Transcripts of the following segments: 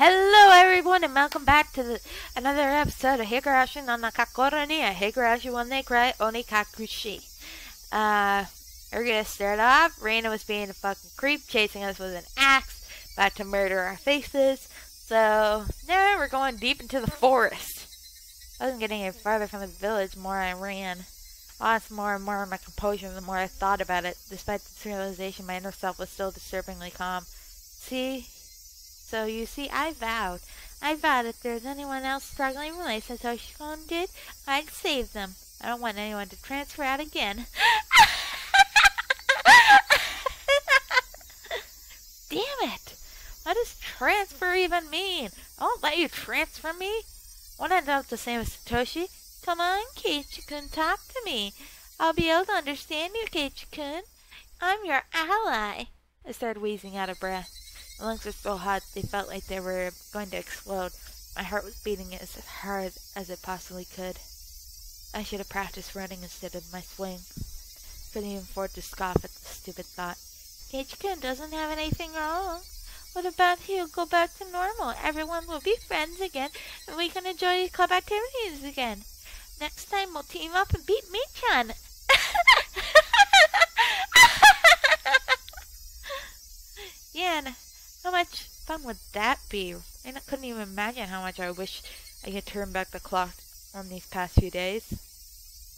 Hello everyone and welcome back to another episode of Higurashi no Nakakoroni, a Higurashi one they cry onikakushi. We're gonna start off. Reina was being a fucking creep, chasing us with an axe, about to murder our faces. So now we're going deep into the forest. I wasn't getting any farther from the village the more I ran. I lost more and more of my composure the more I thought about it. Despite this realization, my inner self was still disturbingly calm. So you see, I vowed if there's anyone else struggling like Satoshi-kun did, I'd save them. I don't want anyone to transfer out again. Damn it! What does transfer even mean? I won't let you transfer me. Won't end up the same as Satoshi. Come on, Keichi-kun, talk to me. I'll be able to understand you, Keichi-kun. I'm your ally. I started wheezing out of breath. My lungs were so hot they felt like they were going to explode. My heart was beating as hard as it possibly could. I should have practiced running instead of my swing. Couldn't even afford to scoff at the stupid thought. Keichi-kun doesn't have anything wrong. What about he'll go back to normal? Everyone will be friends again, and we can enjoy club activities again. Next time we'll team up and beat Michan. Yeah, and how much fun would that be? I couldn't even imagine how much I wish I could turn back the clock on these past few days.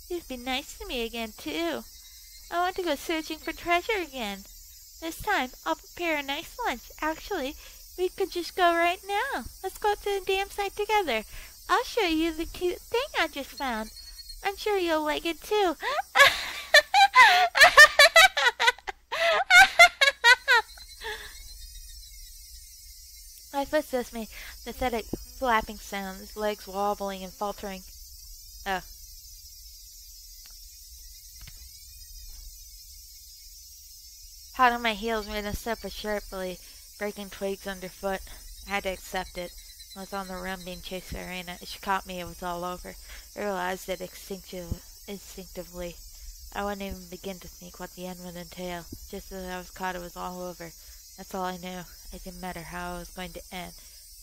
You'd be nice to me again, too. I want to go searching for treasure again. This time, I'll prepare a nice lunch. Actually, we could just go right now. Let's go to the damn site together. I'll show you the cute thing I just found. I'm sure you'll like it, too. My footsteps made pathetic flapping sounds, legs wobbling and faltering. Oh. Hot on my heels, Reina stepped sharply, breaking twigs underfoot. I had to accept it. I was on the run being chased by Reina. If she caught me, it was all over. I realized it instinctively. I wouldn't even begin to think what the end would entail. Just as I was caught, it was all over. That's all I knew. It didn't matter how it was going to end.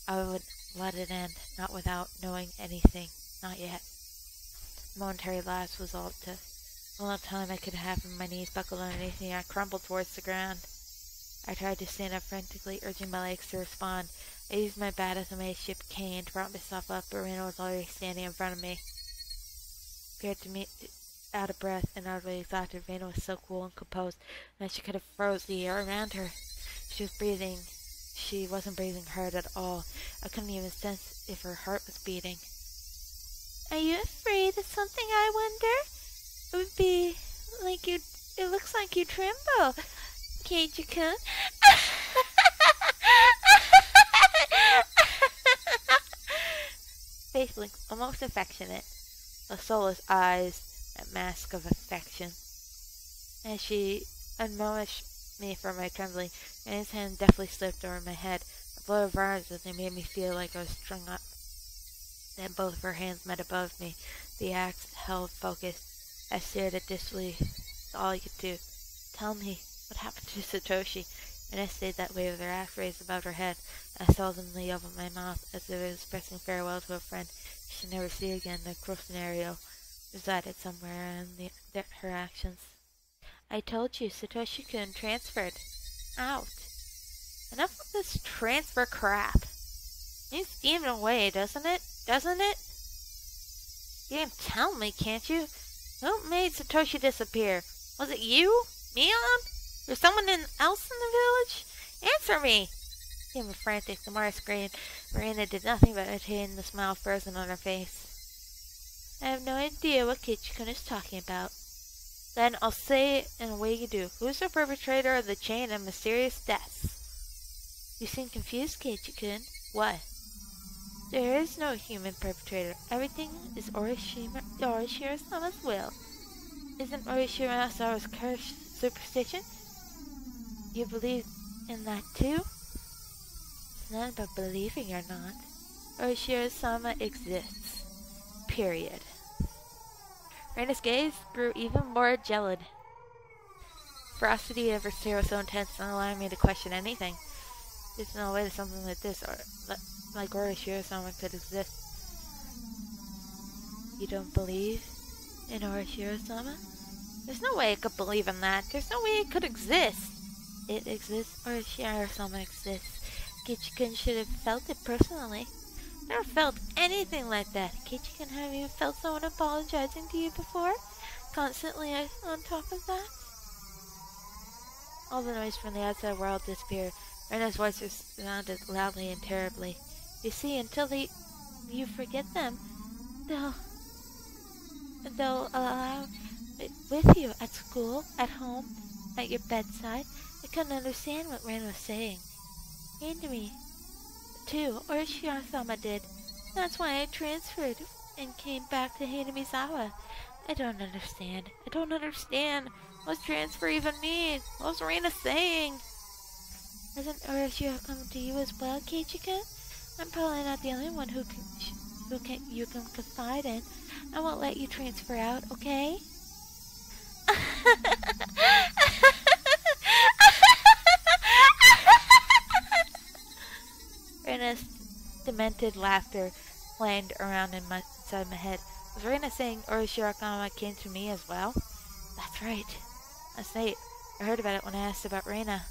I would let it end, not without knowing anything. Not yet. A momentary lapse was all the little time I could have, and my knees buckled underneath me. I crumbled towards the ground. I tried to stand up frantically, urging my legs to respond. I used my bat as a makeshift cane to prop myself up, but Reina was already standing in front of me. Appeared to me out of breath and utterly exhausted. Reina was so cool and composed that she could have froze the air around her. She wasn't breathing hard at all. I couldn't even sense if her heart was beating. Are you afraid of something, I wonder? It would be like it looks like you tremble, Keichi-kun. Face looked almost affectionate, the soulless eyes, that mask of affection. As she admonished me for my trembling, and his hand deftly slipped over my head. A blow of arms as they made me feel like I was strung up. Then both of her hands met above me, the axe held focused. I stared at disbelief. That's all I could do. Tell me, what happened to Satoshi? And I stayed that way with her axe raised above her head. I sullenly opened my mouth as if I was expressing farewell to a friend she should never see again. The cruel scenario resided somewhere in her actions. I told you, Satoshi-kun transferred. Out. Enough of this transfer crap. Needs giving away, doesn't it? You can tell me, can't you? Who made Satoshi disappear? Was it you? Mion? Or someone else in the village? Answer me! I became frantic. The more I screamed, Reina did nothing but retain the smile frozen on her face. I have no idea what Keichi-kun is talking about. Then I'll say it in a way you do. Who's the perpetrator of the chain of mysterious deaths? You seem confused, Keichi-kun. What? There is no human perpetrator. Everything is Orishiro-sama's will. Isn't Orishiro-sama's curse superstition? You believe in that too? It's not about believing or not. Orishiro-sama exists. Period. Reina's gaze grew even more gelid. Ferocity of her stare was so intense, not allowing me to question anything. There's no way that something like this, or like Orishiro-sama could exist. You don't believe in Orishiro-sama? There's no way I could believe in that. There's no way it could exist. It exists. Orishiro-sama exists. Keichi-kun should have felt it personally. Never felt anything like that. Keichi-kun, have you felt someone apologizing to you before? Constantly on top of that? All the noise from the outside world disappeared. Rena's voice resounded loudly and terribly. You see, until you forget them, they'll allow it with you at school, at home, at your bedside. I couldn't understand what Rena was saying. Hanami, too, or Shirasama did. That's why I transferred and came back to Hanamizawa. I don't understand. I don't understand. What's transfer even mean? What's Rena saying? Hasn't Orishiro come to you as well, Keichi-kun? I'm probably not the only one you can confide in. I won't let you transfer out, okay? Rena's demented laughter flamed around inside my head. Was Rena saying Orishiro-sama came to me as well? That's right. Last night, I heard about it when I asked about Rena.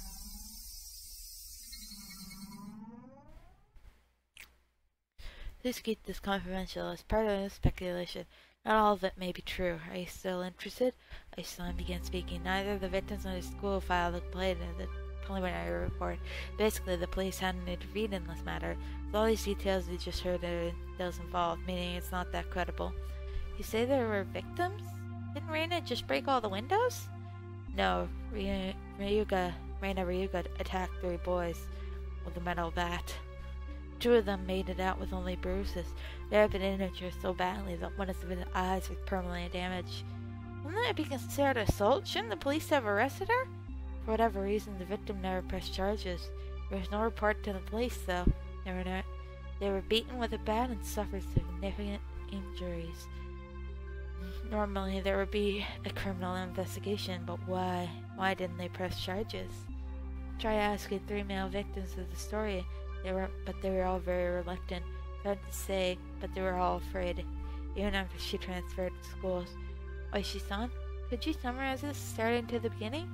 Please keep this confidential as part of the speculation. Not all of it may be true. Are you still interested? Aishan began speaking. Neither of the victims nor the school filed a complaint in the preliminary report. Basically, the police hadn't intervened in this matter. With all these details you just heard, there are those involved, meaning it's not that credible. You say there were victims? Didn't Reina just break all the windows? No, Reina Ryuga attacked 3 boys with a metal bat. 2 of them made it out with only bruises. They had been injured so badly that one of the eyes was permanently damaged. Wouldn't that be considered assault? Shouldn't the police have arrested her? For whatever reason, the victim never pressed charges. There was no report to the police, though. They were beaten with a bat and suffered significant injuries. Normally, there would be a criminal investigation, but why? Why didn't they press charges? Try asking 3 male victims of the story. They were all very reluctant. Hard to say, but they were all afraid, even after she transferred to schools. Oishi-san, could you summarize this starting to the beginning?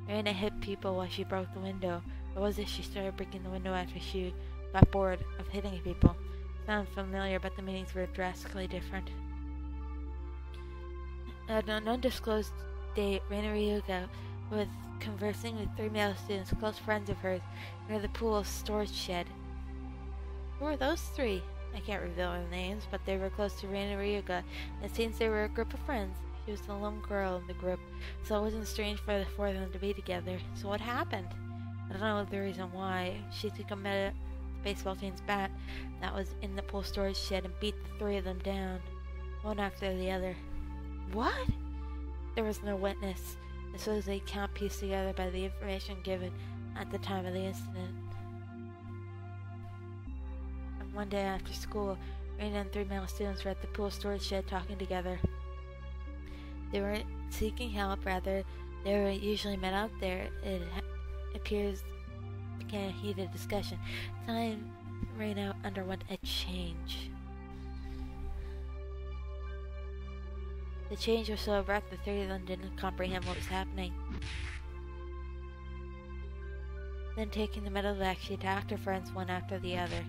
Reina hit people while she broke the window, or was it she started breaking the window after she got bored of hitting people? Sounded familiar, but the meanings were drastically different. At an undisclosed date, Reina Ryuga was conversing with 3 male students, close friends of hers, near the pool's storage shed. Who were those 3? I can't reveal their names, but they were close to Reina Ryuga, and it seems they were a group of friends. She was the lone girl in the group, so it wasn't strange for the 4 of them to be together. So what happened? I don't know the reason why. She took a baseball team's bat that was in the pool storage shed and beat the 3 of them down, one after the other. What? There was no witness. This was a account pieced together by the information given at the time of the incident. And one day after school, Reina and 3 male students were at the pool storage shed talking together. They weren't seeking help, rather, they were usually met out there. It appears became a heated discussion. Time Reina underwent a change. The change was so abrupt the 3 of them didn't comprehend what was happening. Then, taking the metal bat, she attacked her friends one after the other.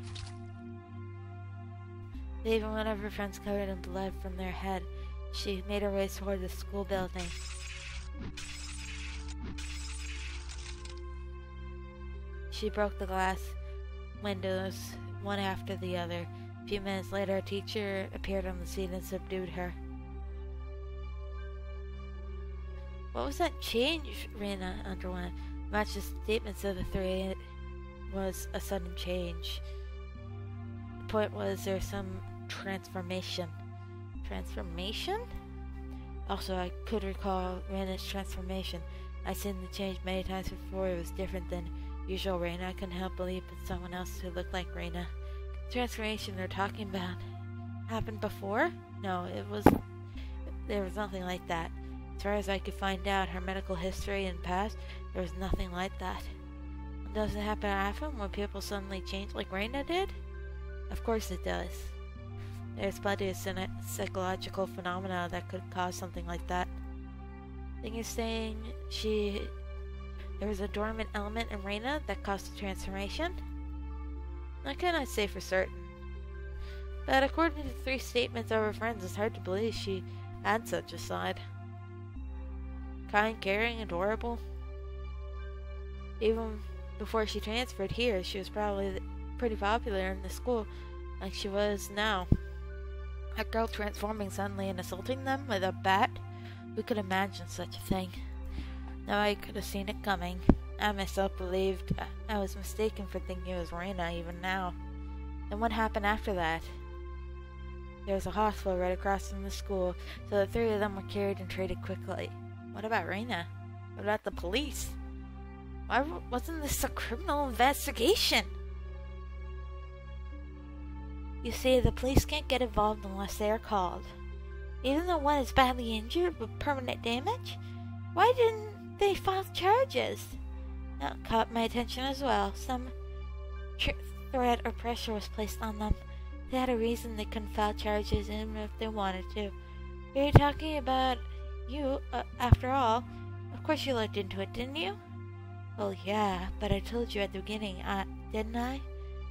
Leaving one of her friends covered in blood from their head, she made her way toward the school building. She broke the glass windows one after the other. A few minutes later, a teacher appeared on the scene and subdued her. What was that change Reina underwent? Much the statements of the 3, it was a sudden change. The point was there was some transformation. Transformation? Also, I could recall Reina's transformation. I'd seen the change many times before. It was different than usual Reina. I couldn't help believe it's someone else who looked like Reina. The transformation they're talking about happened before? No, there was nothing like that. As far as I could find out, her medical history and past, there was nothing like that. On does it happen often when people suddenly change like Reina did? Of course it does. There's plenty of psychological phenomena that could cause something like that. Then you're saying there was a dormant element in Reina that caused the transformation? I cannot say for certain. But according to 3 statements of her friends, it's hard to believe she had such a side. Kind, caring, adorable. Even before she transferred here, she was probably pretty popular in the school, like she was now. A girl transforming suddenly and assaulting them with a bat? Who could imagine such a thing? Now I could have seen it coming. I myself believed I was mistaken for thinking it was Reina even now. Then what happened after that? There was a hospital right across from the school, so the 3 of them were carried and treated quickly. What about Reina? What about the police? Why wasn't this a criminal investigation? You see, the police can't get involved unless they are called. Even though one is badly injured with permanent damage? Why didn't they file charges? That caught my attention as well. Some threat or pressure was placed on them. They had a reason they couldn't file charges even if they wanted to. We were talking about you, after all. Of course you looked into it, didn't you? Well, yeah, but I told you at the beginning, didn't I?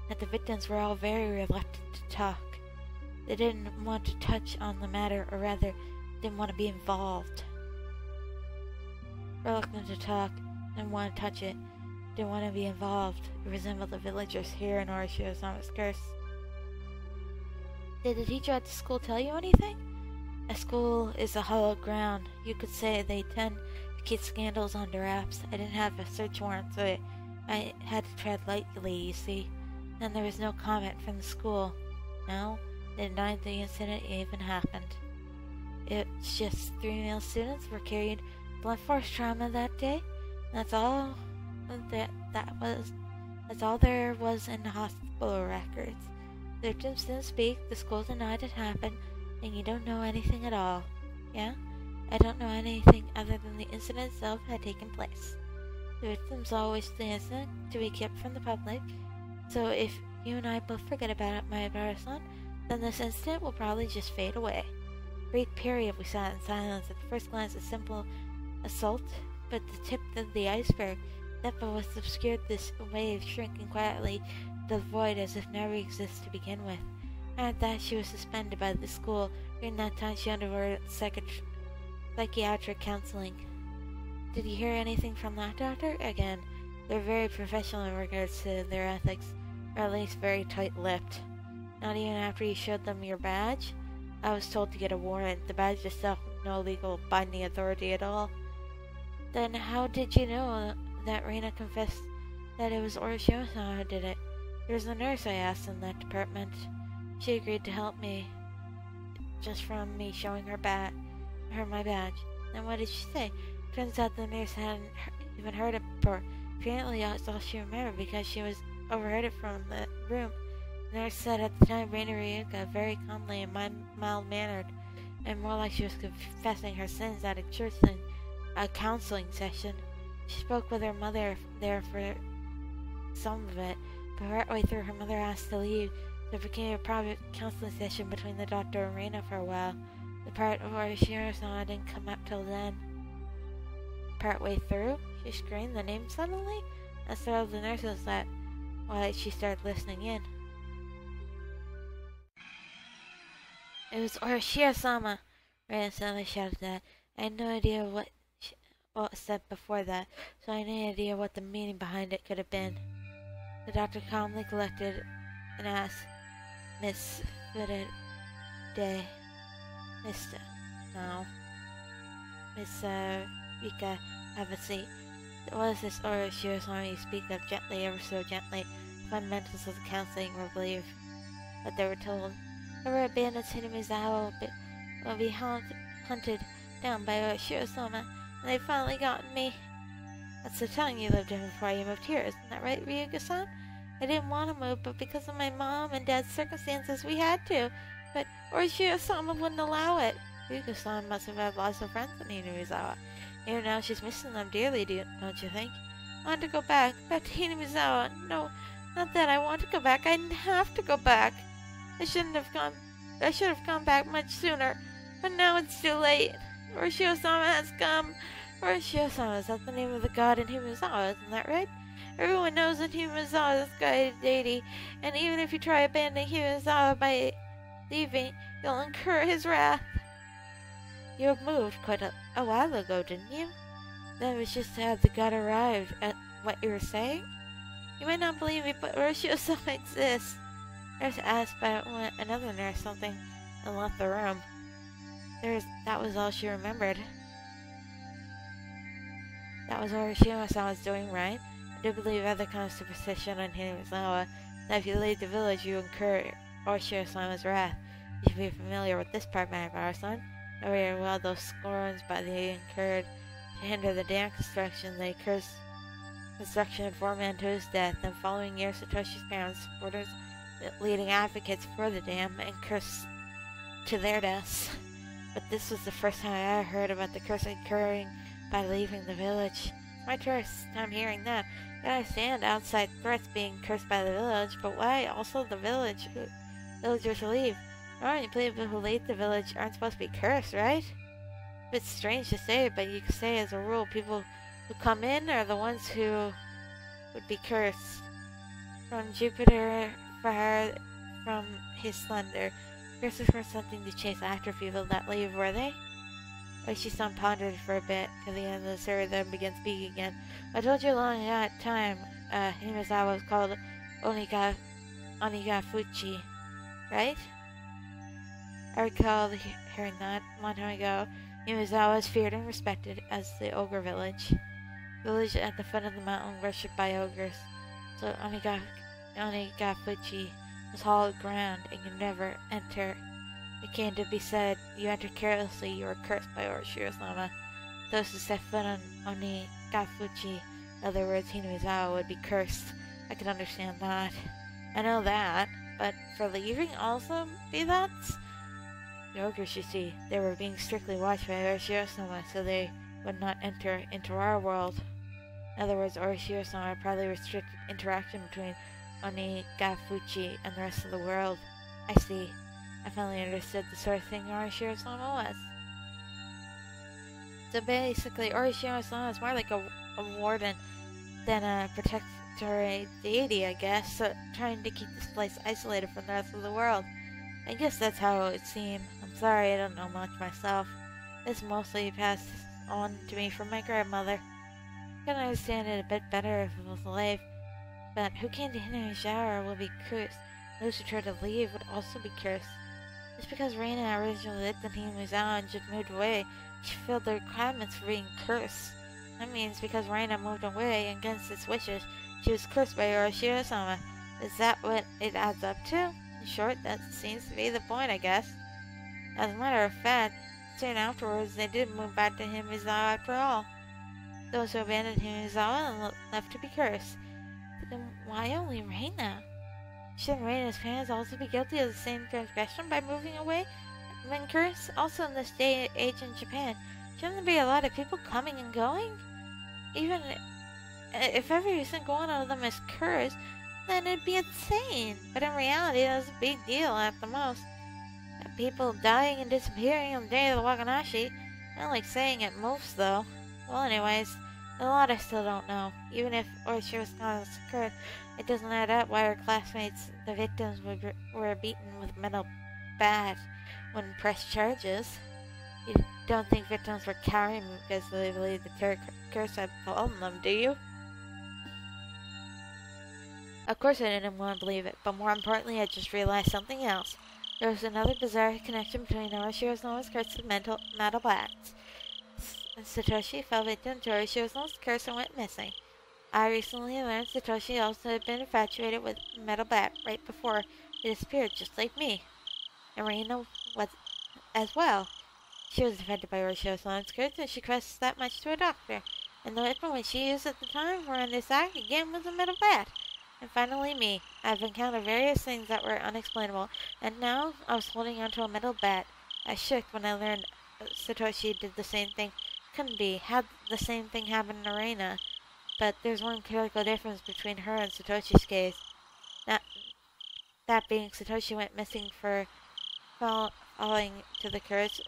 That the victims were all very reluctant to talk. They didn't want to touch on the matter, or rather, didn't want to be involved. Reluctant to talk, didn't want to touch it, didn't want to be involved. It resembled the villagers here in Orishiro-sama's curse. Did the teacher at the school tell you anything? A school is a hallowed ground. You could say they tend to keep scandals under wraps. I didn't have a search warrant, so I had to tread lightly, you see. Then there was no comment from the school. No, they denied the incident even happened. It's just 3 male students were carried blunt force trauma that day. That's all that's all there was in the hospital records. The victims didn't speak, the school denied it happened, and you don't know anything at all. Yeah? I don't know anything other than the incident itself had taken place. The victims always the incident to be kept from the public, so if you and I both forget about it, my son, then this incident will probably just fade away. Brief period we sat in silence. At the first glance, a simple assault, but the tip of the iceberg. That was obscured this wave, shrinking quietly the void as if never existed to begin with. At that, she was suspended by the school. During that time, she underwent psychiatric counseling. Did you hear anything from that doctor? Again, they're very professional in regards to their ethics, or at least very tight-lipped. Not even after you showed them your badge? I was told to get a warrant. The badge itself, no legal binding authority at all. Then how did you know that Reina confessed that it was Orishiro-sama who did it? There's a nurse I asked in that department. She agreed to help me, just from me showing her my badge. Then what did she say? Turns out the nurse hadn't even heard it before. Apparently that's all she remembered because she was overheard it from the room. The nurse said at the time Reina Ryuka, very calmly and mild-mannered, and more like she was confessing her sins at a church than a counseling session. She spoke with her mother there for some of it, but partway through her mother asked to leave, so it became a private counseling session between the doctor and Reina for a while. The part of Orishiro-sama didn't come up till then. Partway through, she screamed the name suddenly, and startled the nurses that why she started listening in. It was Orishiro-sama! Reina suddenly shouted that. I had no idea what was said before that, so I had no idea what the meaning behind it could have been. The doctor calmly collected and asked, Miss Fitted Day. Miss Rika, have a seat. What is this Orishiro-sama you speak of gently, ever so gently? The fundamentals of the counseling were believed, but they were told. There were bandits in Mizawa will be hunted down by Orishiro-sama, and they've finally gotten me. That's the town you lived in before you moved here, isn't that right, Ryuga-san? I didn't want to move, but because of my mom and dad's circumstances, we had to. But Orishiro-sama wouldn't allow it. Ryuga-san must have had lots of friends in Mizawa. Even now she's missing them dearly, don't you think? I want to go back. Back to Hinamizawa. No, not that. I want to go back. I have to go back. I should have gone back much sooner. But now it's too late. Oroshio-sama has come. Oroshio-sama, is that the name of the god in Hinamizawa? Isn't that right? Everyone knows that Hinamizawa is guided deity, and even if you try abandoning Hinamizawa by leaving, you'll incur his wrath. You have moved quite a while ago, didn't you? That was just how the god arrived at what you were saying? You might not believe me, but Oroshio-sama exists. Nurse asked by another nurse something and left the room. That was all she remembered. That was Oroshio-sama was doing right. I do believe other kind of superstition on Hinamizawa, that if you leave the village, you incur Oroshio-sama's wrath. You should be familiar with this part, my son. Earlier, while those scorns by the incurred to hinder the dam construction, they cursed construction and foreman to his death. And following year, Satoshi's parents, supporters, leading advocates for the dam, and cursed to their deaths. But this was the first time I ever heard about the curse occurring by leaving the village. My first time hearing that. I understand outside threats being cursed by the village, but why also the villagers leave? Normally people who leave the village aren't supposed to be cursed, right? It's strange to say, but you could say as a rule, people who come in are the ones who would be cursed. From Jupiter, far from his thunder. Curses were something to chase after people that leave, were they? Oishi-san pondered for a bit, to the end of the story, then began speaking again. I told you long time, Hinamizawa was called onikakushi-hen, right? I recall hearing that a long time ago. Hinamizawa was feared and respected as the ogre village. Village at the foot of the mountain worshipped by ogres. So onikakushi was hollowed ground and could never enter. It came to be said, you enter carelessly, you are cursed by Oroshio-sama. Those who set foot on onikakushi, in other words, Hinamizawa, would be cursed. I can understand that. I know that, but for leaving also be that? The ogres, you see, they were being strictly watched by Oroshio-sama, so they would not enter into our world. In other words, Oroshio-sama probably restricted interaction between onikakushi and the rest of the world. I see. I finally understood the sort of thing Oroshio-sama was. So basically, Oroshio-sama is more like a warden than a protectorate deity, I guess, so trying to keep this place isolated from the rest of the world. I guess that's how it would seem. I'm sorry, I don't know much myself. This mostly passed on to me from my grandmother. I can understand it a bit better if it was alive, but who came to Hinamizawa will be cursed. Those who try to leave would also be cursed. Just because Reina originally lived in Hinamizawa and just moved away, she filled the requirements for being cursed. That means because Reina moved away against its wishes, she was cursed by Oroshio-sama. Is that what it adds up to? In short, that seems to be the point, I guess. As a matter of fact, soon afterwards they did move back to Hinamizawa after all. Those who abandoned Hinamizawa and left to be cursed. But then why only Reina? Shouldn't Reina's parents also be guilty of the same transgression by moving away and being cursed? Also in this day and age in Japan, shouldn't there be a lot of people coming and going? Even if every single one of them is cursed, then it'd be insane. But in reality, that's a big deal at the most. And people dying and disappearing on the day of the Wakanashi. I don't like saying it most, though. Well, anyways, a lot I still don't know. Even if Oroshio-sama was cursed, it doesn't add up why her classmates, the victims, were beaten with metal bat when pressed charges. You don't think victims were cowering because they believed the curse had fallen them, do you? Of course I didn't want to believe it, but more importantly I just realized something else. There was another bizarre connection between Oroshio-sama's curse and metal bats. Satoshi fell victim to Oroshio-sama's curse and went missing. I recently learned Satoshi also had been infatuated with Metal Bat right before he disappeared, just like me. And Reina was as well. She was affected by Oroshio-sama's curse, and she confessed that much to a doctor. And the weapon which she used at the time for an attack again was a Metal Bat. And finally me. I've encountered various things that were unexplainable, and now I was holding onto a Metal Bat. I shook when I learned Satoshi did the same thing. Couldn't be. Had the same thing happen to Reina? but there's one critical difference between her and Satoshi's case. Not, that being, Satoshi went missing for falling to the curse,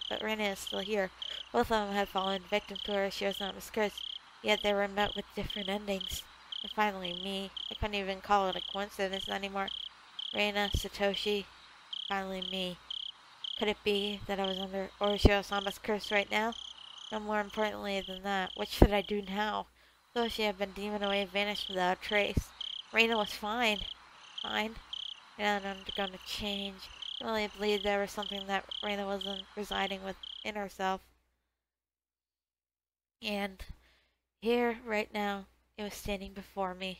but Reina is still here. Both of them had fallen victim to Yashiroreaper's curse, yet they were met with different endings. And finally, me. I couldn't even call it a coincidence anymore. Reina, Satoshi, finally me. Could it be that I was under Yashiroreaper's curse right now? And more importantly than that, what should I do now? Satoshi had been demon away, vanished without a trace. Reina was fine. Fine. And I'm going to change. I really believed there was something that Reina wasn't residing within herself. And here, right now, it was standing before me.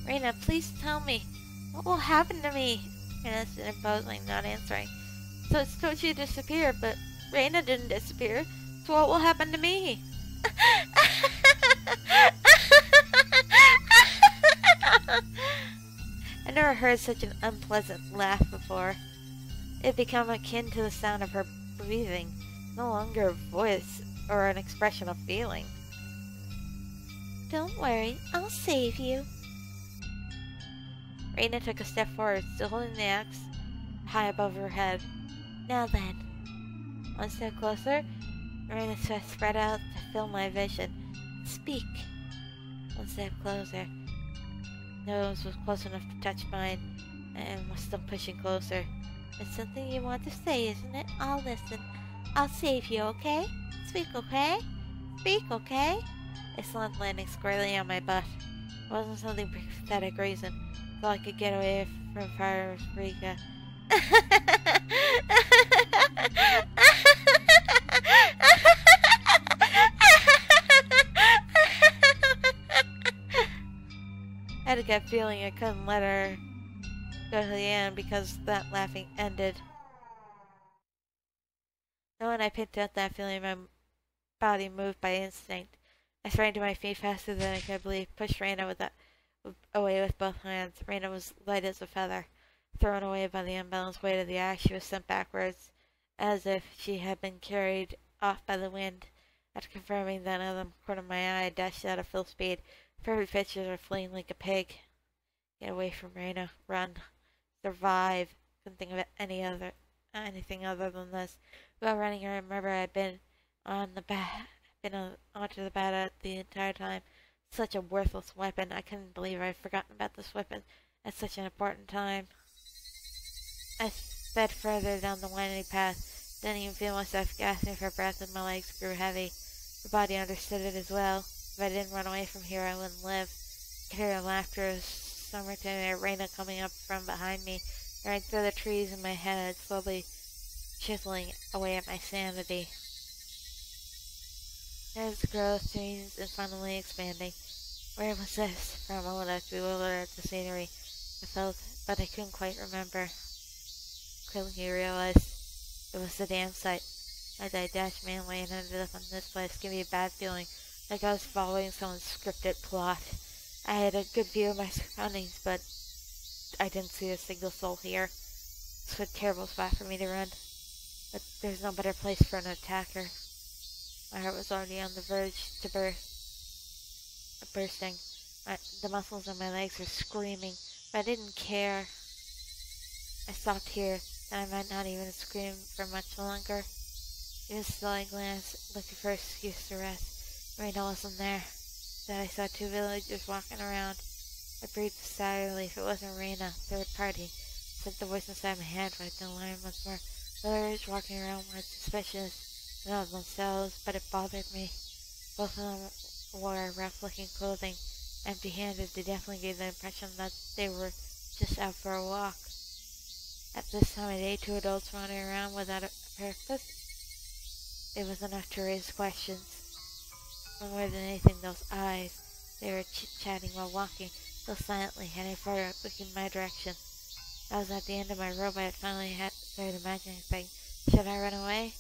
Reina, please tell me. What will happen to me? Reina stood imposing, not answering. So Satoshi disappeared, but Reina didn't disappear. So what will happen to me? I never heard such an unpleasant laugh before. It had become akin to the sound of her breathing, no longer a voice or an expression of feeling. Don't worry, I'll save you. Reina took a step forward, still holding the axe high above her head. Now then. One step closer, Reina's chest spread out to fill my vision. Speak. One step closer. Nose was close enough to touch mine, and was still pushing closer. It's something you want to say, isn't it? I'll listen. I'll save you, okay? Speak, okay? Speak, okay? I slumped, landing squarely on my butt. It wasn't something pathetic reason, so I could get away from Fire Rika. I had a gut feeling I couldn't let her go to the end because that laughing ended. Knowing I picked up that feeling, my body moved by instinct. I sprang to my feet faster than I could believe, pushed Reina away with both hands. Reina was light as a feather. Thrown away by the unbalanced weight of the axe, she was sent backwards, as if she had been carried off by the wind. After confirming that out of the corner of my eye, I dashed out at full speed. Furry pitches are fleeing like a pig. Get away from Reina. Run. Survive. Couldn't think of anything other than this. While running, I remember I'd been onto the bat the entire time. Such a worthless weapon. I couldn't believe I'd forgotten about this weapon at such an important time. I sped further down the winding path. Didn't even feel myself gasping for breath, and my legs grew heavy. The body understood it as well. If I didn't run away from here, I wouldn't live. I could hear the laughter of summer to Reina coming up from behind me, right through the trees in my head, slowly chiseling away at my sanity. As the growth changed and finally expanding. Where was this? For a moment I was bewildered at the scenery. I felt, but I couldn't quite remember. Quickly realized it was the damn site. As I dashed manly and ended up in this place, gave me a bad feeling, like I was following someone's scripted plot. I had a good view of my surroundings, but I didn't see a single soul here. It's a terrible spot for me to run, but there's no better place for an attacker. My heart was already on the verge to bursting. The muscles in my legs were screaming, but I didn't care. I stopped here, and I might not even scream for much longer. Even still, I glanced, looking for an excuse to rest. Reina wasn't there. Then I saw two villagers walking around. I breathed a sigh of relief. It wasn't Reina, third party. Said the voice inside my head, right the line once more. Villagers walking around weren't suspicious, not of themselves, but it bothered me. Both of them wore rough-looking clothing. Empty-handed, they definitely gave the impression that they were just out for a walk. At this time of day, two adults running around without a purpose, it was enough to raise questions. But more than anything, those eyes. They were chit-chatting while walking, so silently, heading further, looking my direction. I was at the end of my rope. I had finally started imagining things. Should I run away?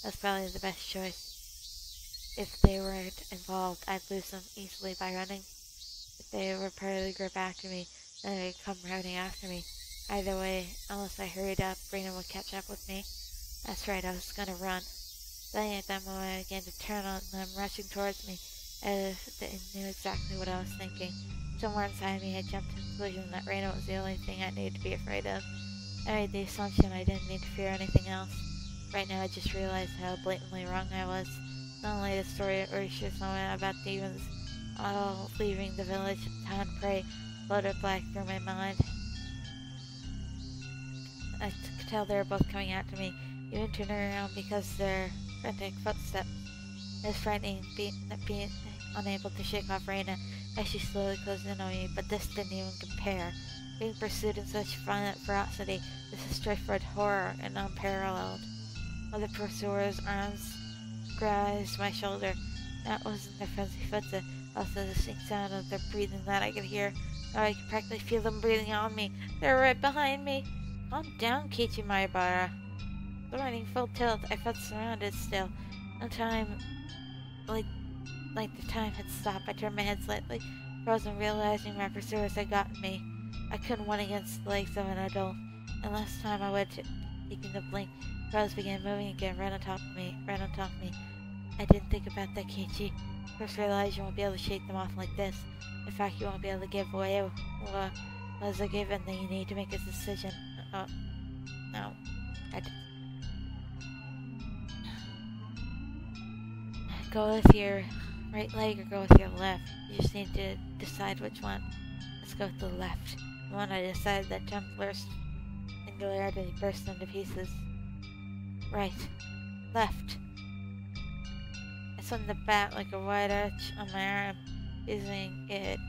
That's probably the best choice. If they weren't involved, I'd lose them easily by running. If they were part of the group after me, then they'd come running after me. Either way, unless I hurried up, Reina would catch up with me. That's right, I was gonna run. Then at that moment, I began to turn on them, rushing towards me, as if they knew exactly what I was thinking. Somewhere inside me, I jumped to the conclusion that Reina was the only thing I needed to be afraid of. I made the assumption I didn't need to fear anything else. Right now, I just realized how blatantly wrong I was. Not only the story of Ursula's moment about demons all leaving the village, town prey floated black through my mind. I could tell they were both coming after me, even turning around because their frantic footsteps. It was frightening, being unable to shake off Reina as she slowly closed in on me, but this didn't even compare. Being pursued in such violent ferocity, this is straightforward horror and unparalleled. One of the pursuer's arms grazed my shoulder. That wasn't their frenzy footsteps, also the distinct sound of their breathing that I could hear. Now I could practically feel them breathing on me. They were right behind me. Calm down, Keichi Maibara. Running full tilt, I felt surrounded still. No time, like the time had stopped. I turned my head slightly, frozen, realizing my pursuers had gotten me. I couldn't win against the legs of an adult, and last time I went to taking the blink, crows began moving again, right on top of me. I didn't think about that, Keiichi. First realize you won't be able to shake them off like this. In fact, you won't be able to give away what was a given that you need to make a decision. Oh, no. Go with your right leg or go with your left. You just need to decide which one. Let's go with the left. The one I decided that jumped first and singularity burst into pieces. Right. Left. I swung the bat like a wide arch on my arm, using it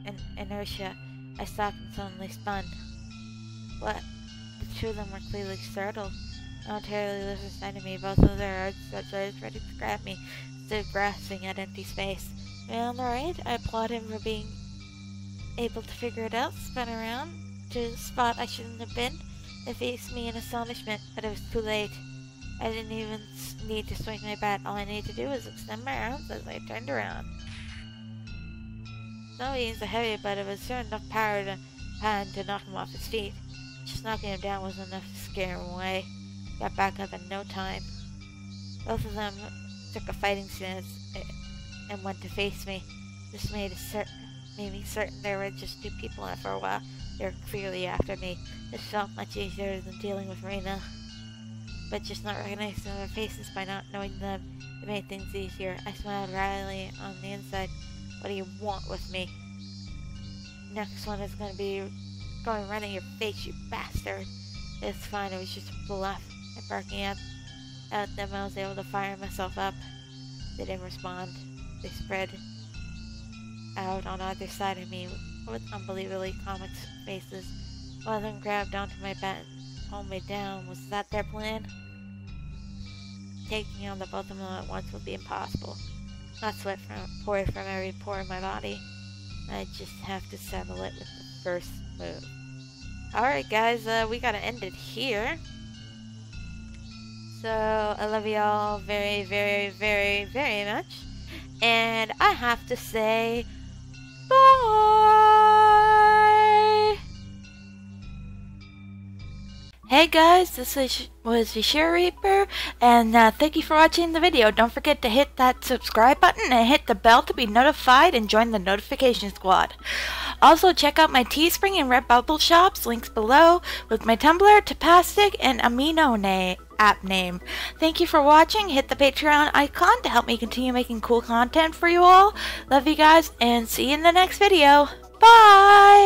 in inertia. I stopped and suddenly spun. What? The two of them were clearly startled. Momentarily lifted inside of me, both of their arms stretched ready to grab me, stood grasping at empty space. Man on the right, I applaud him for being able to figure it out, spun around to the spot I shouldn't have been. It faced me in astonishment, but it was too late. I didn't even need to swing my bat. All I needed to do was extend my arms as I turned around. No means a heavy, but it was certain enough power to knock him off his feet. Just knocking him down was enough to scare him away. Got back up in no time. Both of them took a fighting stance and went to face me. This made me certain there were just two people, and for a while they were clearly after me. This felt much easier than dealing with Reina. But just not recognizing their faces by not knowing them, it made things easier. I smiled wryly on the inside. What do you want with me? Next one is going to be going right in your face, you bastard. It's fine, it was just a bluff. And barking at them, I was able to fire myself up. They didn't respond. They spread out on either side of me with unbelievably comic faces. One of them grabbed onto my bat and pulled me down. Was that their plan? Taking on the both of them at once would be impossible. Hot sweat poured from every pore in my body. I just have to settle it with the first move. Alright guys, we gotta end it here. So, I love y'all very, very, very, very much. And I have to say, bye! Hey guys, this was Yashiroreaper, and thank you for watching the video. Don't forget to hit that subscribe button and hit the bell to be notified and join the notification squad. Also, check out my Teespring and Redbubble shops, links below, with my Tumblr, Tapastic, and Amino app name. Thank you for watching. Hit the Patreon icon to help me continue making cool content for you all. Love you guys, and see you in the next video. Bye!